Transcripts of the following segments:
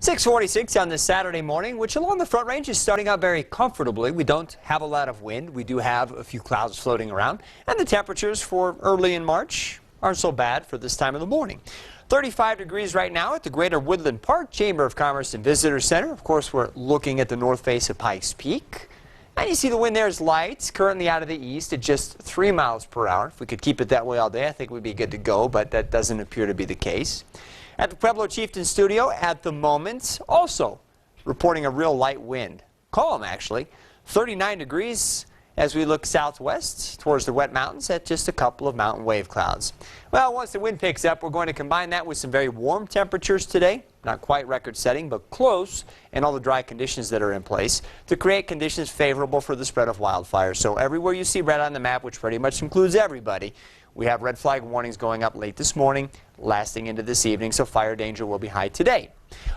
6:46 on this Saturday morning, which along the Front Range is starting out very comfortably. We don't have a lot of wind. We do have a few clouds floating around, and the temperatures for early in March aren't so bad for this time of the morning. 35 degrees right now at the Greater Woodland Park Chamber of Commerce and Visitor Center. Of course, we're looking at the north face of Pikes Peak. And you see the wind there is light, currently out of the east at just 3 miles per hour. If we could keep it that way all day, I think we'd be good to go, but that doesn't appear to be the case. At the Pueblo Chieftain Studio at the moment, also reporting a real light wind. Calm, actually. 39 degrees as we look southwest towards the wet mountains at just a couple of mountain wave clouds. Well, once the wind picks up, we're going to combine that with some very warm temperatures today. Not quite record-setting, but close, and all the dry conditions that are in place to create conditions favorable for the spread of wildfires. So everywhere you see red on the map, which pretty much includes everybody, we have red flag warnings going up late this morning, lasting into this evening, so fire danger will be high today.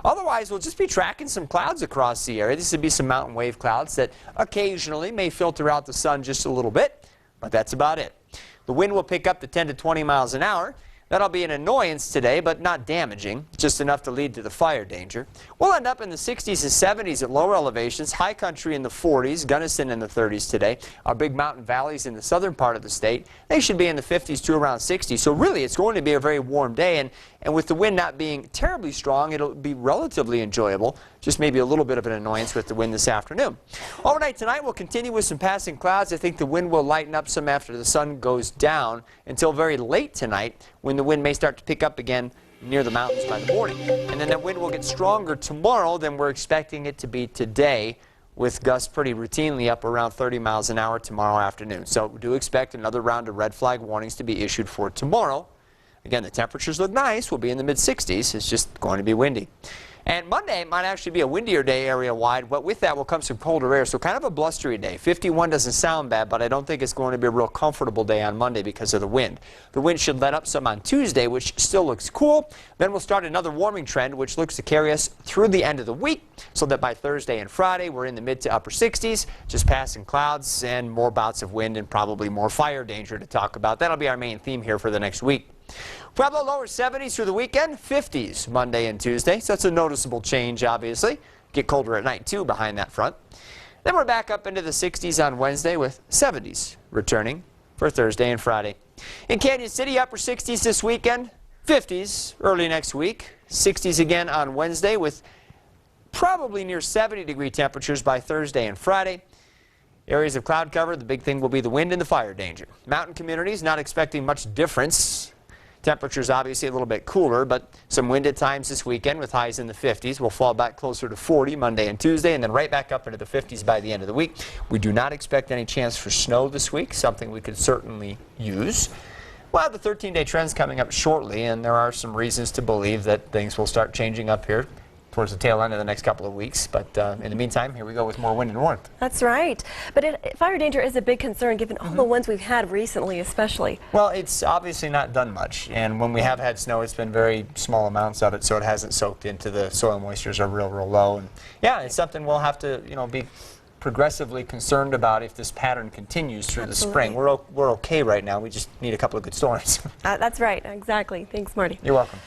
Otherwise, we'll just be tracking some clouds across the area. These would be some mountain wave clouds that occasionally may filter out the sun just a little bit, but that's about it. The wind will pick up to 10 to 20 miles an hour. That'll be an annoyance today, but not damaging, just enough to lead to the fire danger. We'll end up in the 60s and 70s at lower elevations, high country in the 40s, Gunnison in the 30s today. Our big mountain valleys in the southern part of the state, they should be in the 50s to around 60. So really, it's going to be a very warm day, and with the wind not being terribly strong, it'll be relatively enjoyable, just maybe a little bit of an annoyance with the wind this afternoon. Overnight tonight, we'll continue with some passing clouds. I think the wind will lighten up some after the sun goes down until very late tonight, when the wind may start to pick up again near the mountains by the morning. And then that wind will get stronger tomorrow than we're expecting it to be today, with gusts pretty routinely up around 30 miles an hour tomorrow afternoon. So we do expect another round of red flag warnings to be issued for tomorrow. Again, the temperatures look nice. We'll be in the mid-60s. It's just going to be windy. And Monday might actually be a windier day area-wide, but with that will come some colder air, so kind of a blustery day. 51 doesn't sound bad, but I don't think it's going to be a real comfortable day on Monday because of the wind. The wind should let up some on Tuesday, which still looks cool. Then we'll start another warming trend, which looks to carry us through the end of the week, so that by Thursday and Friday, we're in the mid to upper 60s, just passing clouds and more bouts of wind and probably more fire danger to talk about. That'll be our main theme here for the next week. Pueblo lower 70s through the weekend, 50s Monday and Tuesday, so that's a noticeable change, obviously. Get colder at night, too, behind that front. Then we're back up into the 60s on Wednesday with 70s returning for Thursday and Friday. In Canyon City, upper 60s this weekend, 50s early next week, 60s again on Wednesday with probably near 70-degree temperatures by Thursday and Friday. Areas of cloud cover, the big thing will be the wind and the fire danger. Mountain communities not expecting much difference. Temperatures obviously a little bit cooler, but some wind at times this weekend with highs in the 50s. We'll fall back closer to 40 Monday and Tuesday, and then right back up into the 50s by the end of the week. We do not expect any chance for snow this week, something we could certainly use. We'll have the 13-day trends coming up shortly, and there are some reasons to believe that things will start changing up here towards the tail end of the next couple of weeks. But in the meantime, here we go with more wind and warmth. That's right. But fire danger is a big concern given all the ones we've had recently, especially. Well, it's obviously not done much. And when we have had snow, it's been very small amounts of it, so it hasn't soaked into the soil moistures are real low. And yeah, it's something we'll have to, be progressively concerned about if this pattern continues through the spring. We're okay right now. We just need a couple of good storms. That's right. Exactly. Thanks, Marty. You're welcome.